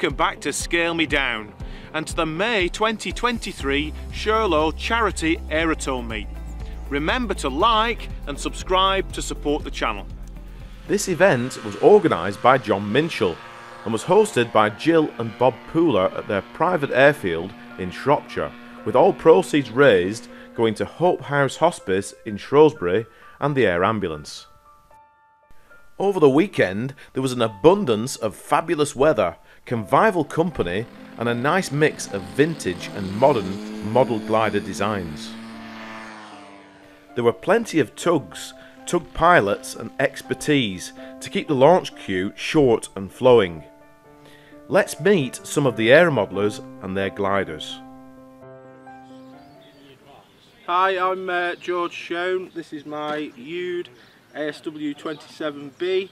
welcome back to Scale Me Down and to the May 2023 Shirlow Charity Aerotone Meet. Remember to like and subscribe to support the channel. This event was organised by John Minshall and was hosted by Jill and Bob Pooler at their private airfield in Shropshire, with all proceeds raised going to Hope House Hospice in Shrewsbury and the air ambulance. Over the weekend there was an abundance of fabulous weather, convivial company and a nice mix of vintage and modern model glider designs. There were plenty of tugs, tug pilots and expertise to keep the launch queue short and flowing. Let's meet some of the air modelers and their gliders. Hi, I'm George Schoen. This is my Ude ASW 27B.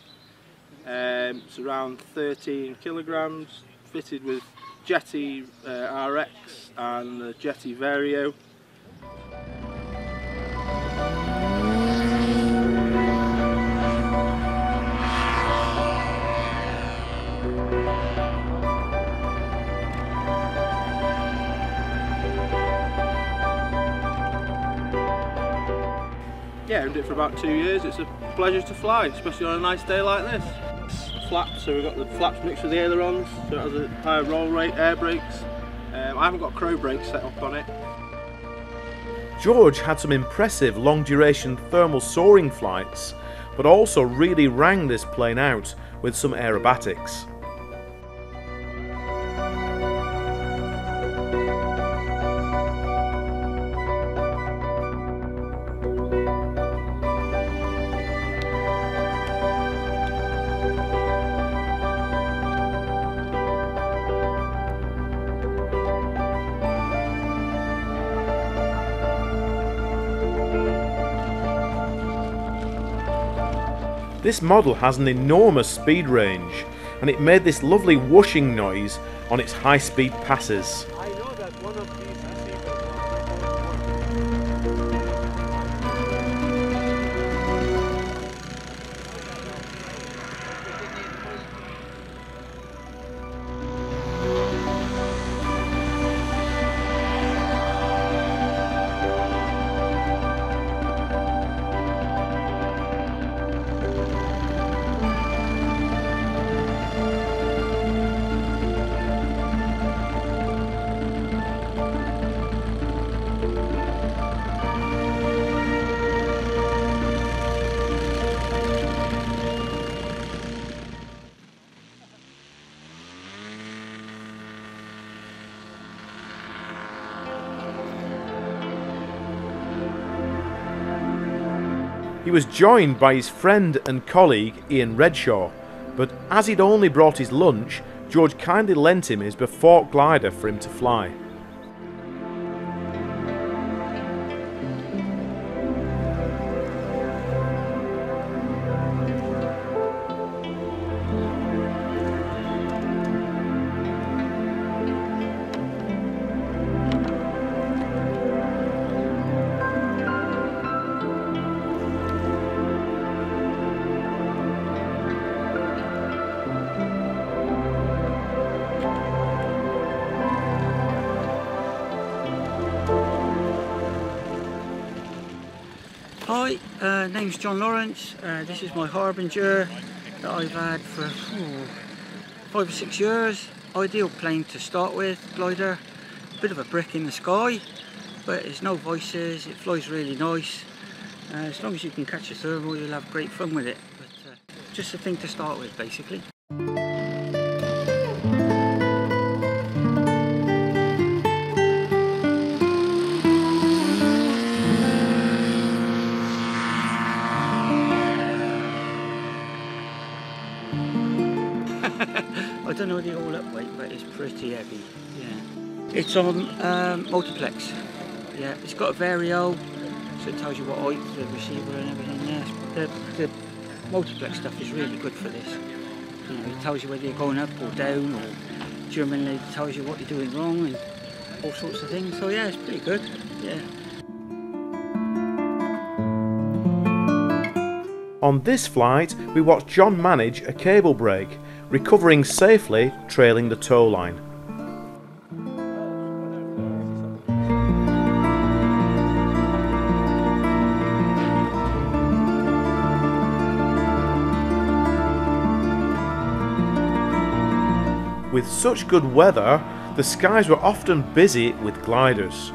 It's around 13 kilograms, fitted with Jetty RX and Jetty Vario. Yeah, owned it for about 2 years. It's a pleasure to fly, especially on a nice day like this. It's flaps, so we've got the flaps mixed with the ailerons, so it has a higher roll rate, air brakes. I haven't got crow brakes set up on it. George had some impressive long duration thermal soaring flights, but also really rang this plane out with some aerobatics. This model has an enormous speed range, and it made this lovely whooshing noise on its high-speed passes. I know that one of these He was joined by his friend and colleague Ian Redshaw, but as he'd only brought his lunch, George kindly lent him his Befort glider for him to fly. Hi, name's John Lawrence. This is my Harbinger that I've had for 5 or 6 years. Ideal plane to start with, glider. Bit of a brick in the sky, but it's no voices, it flies really nice. As long as you can catch a thermal, you'll have great fun with it. But just a thing to start with, basically. I don't know the all-up weight, but it's pretty heavy. Yeah, it's on multiplex. Yeah, it's got a Vario, so it tells you what height the receiver and everything. Yeah, the multiplex stuff is really good for this. You know, it tells you whether you're going up or down, or Germanly it tells you what you're doing wrong and all sorts of things. So yeah, it's pretty good. Yeah. On this flight, we watched John manage a cable break, recovering safely trailing the tow line. With such good weather, the skies were often busy with gliders.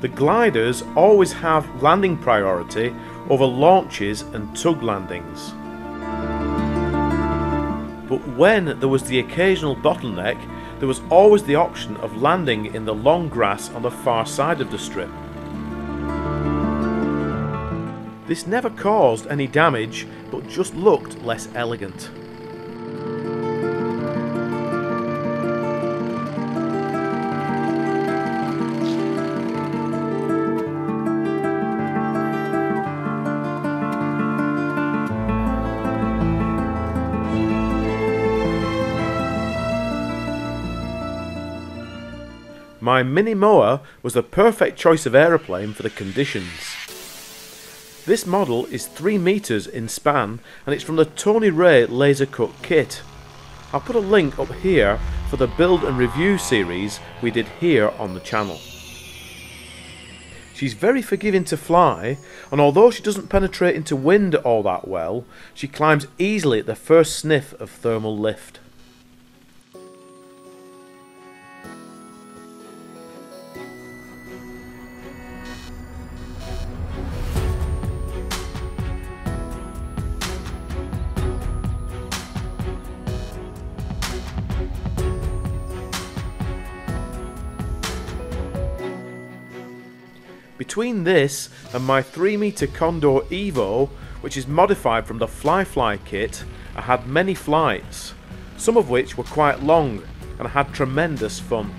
The gliders always have landing priority over launches and tug landings. But when there was the occasional bottleneck, there was always the option of landing in the long grass on the far side of the strip. This never caused any damage, but just looked less elegant. My Mini Moa was the perfect choice of aeroplane for the conditions. This model is 3 meters in span and it's from the Tony Ray laser cut kit. I'll put a link up here for the build and review series we did here on the channel. She's very forgiving to fly, and although she doesn't penetrate into wind all that well, she climbs easily at the first sniff of thermal lift. Between this and my 3 meter Condor Evo, which is modified from the Fly kit, I had many flights, some of which were quite long, and I had tremendous fun.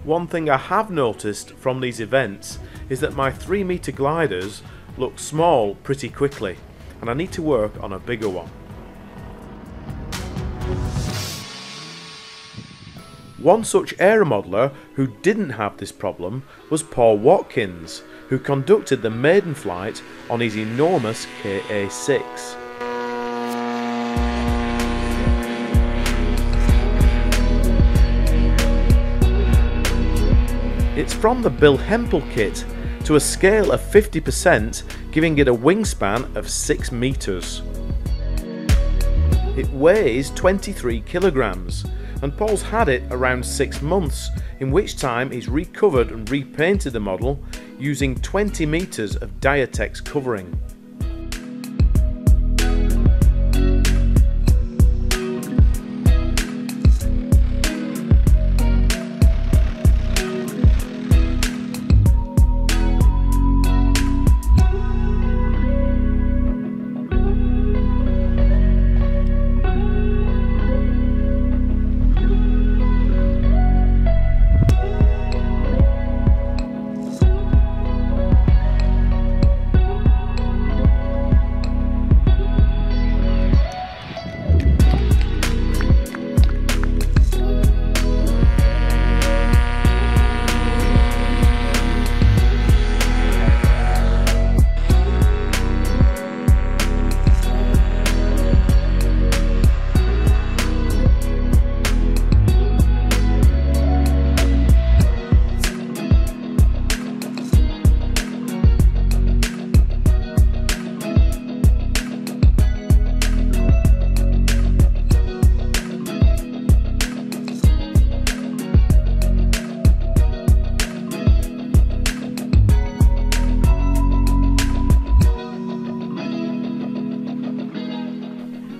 One thing I have noticed from these events is that my 3 meter gliders look small pretty quickly, and I need to work on a bigger one. One such aeromodeller who didn't have this problem was Paul Watkins, who conducted the maiden flight on his enormous KA-6. It's from the Bill Hempel kit to a scale of 50%, giving it a wingspan of 6 meters. It weighs 23 kilograms, and Paul's had it around 6 months, in which time he's recovered and repainted the model using 20 meters of Diatex covering.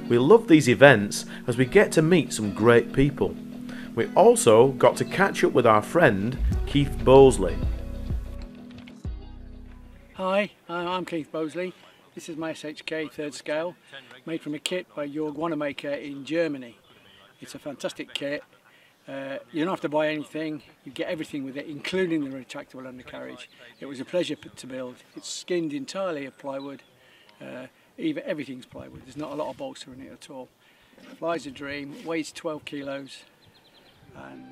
We love these events as we get to meet some great people. We also got to catch up with our friend Keith Bosley. Hi, I'm Keith Bosley. This is my SHK 3rd scale, made from a kit by Jörg Wanamaker in Germany. It's a fantastic kit, You don't have to buy anything, you get everything with it, including the retractable undercarriage. It was a pleasure to build. It's skinned entirely of plywood, everything's plywood, there's not a lot of bolster in it at all. Flies a dream, weighs 12 kilos, and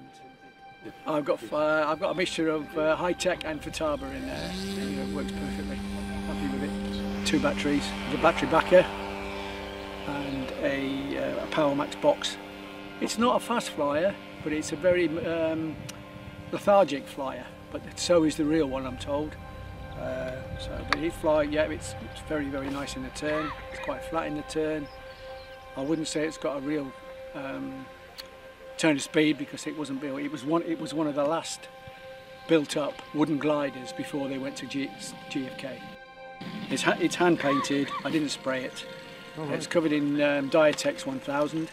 I've got a mixture of high-tech and Futaba in there, and it works perfectly. Happy with it. 2 batteries, the battery backer, and a PowerMax box. It's not a fast flyer, but it's a very lethargic flyer, but so is the real one, I'm told. But it fly, yeah, it's very, very nice in the turn. It's quite flat in the turn. I wouldn't say it's got a real turn of speed because it wasn't built. It was one of the last built-up wooden gliders before they went to GFK. It's hand painted. I didn't spray it. Right. It's covered in Diatex 1000,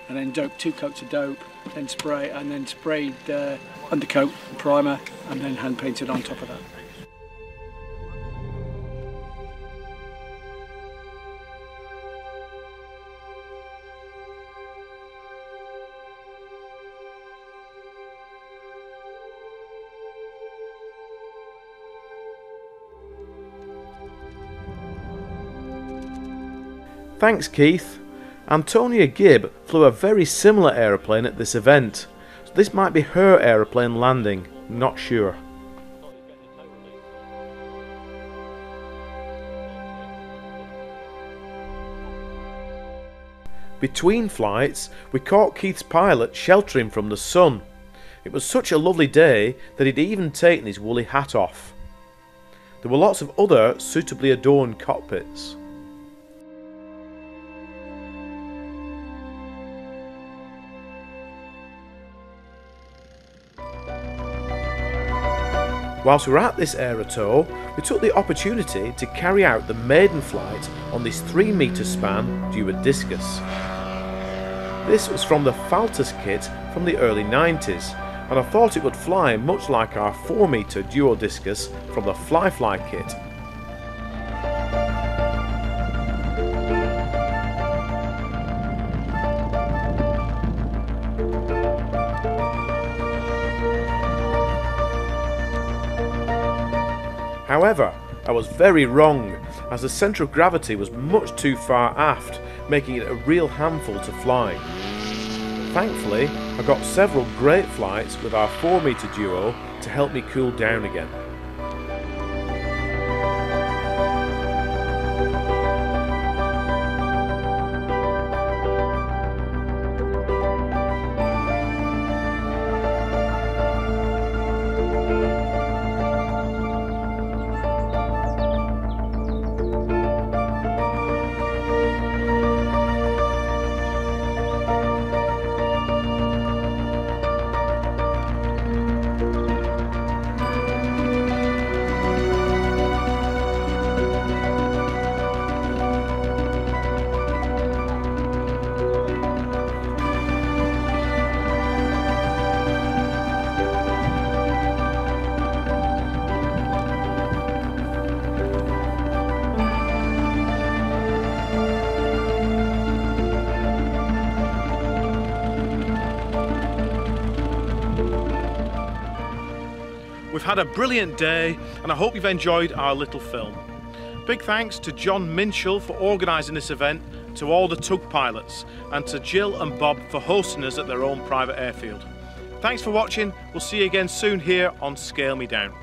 and then 2 coats of dope, then sprayed undercoat, primer, and then hand painted on top of that. Thanks, Keith. Antonia Gibb flew a very similar aeroplane at this event, so this might be her aeroplane landing, not sure. Between flights, we caught Keith's pilot sheltering from the sun. It was such a lovely day that he'd even taken his woolly hat off. There were lots of other suitably adorned cockpits. Whilst we were at this Aerotour, we took the opportunity to carry out the maiden flight on this 3-metre span Duo Discus. This was from the Faltus kit from the early 90s, and I thought it would fly much like our 4-metre Duo Discus from the Fly kit. However, I was very wrong, as the centre of gravity was much too far aft, making it a real handful to fly. Thankfully, I got several great flights with our 4-metre Duo to help me cool down again. We've had a brilliant day and I hope you've enjoyed our little film. Big thanks to John Minchell for organising this event, to all the Tug pilots, and to Jill and Bob for hosting us at their own private airfield. Thanks for watching, we'll see you again soon here on Scale Me Down.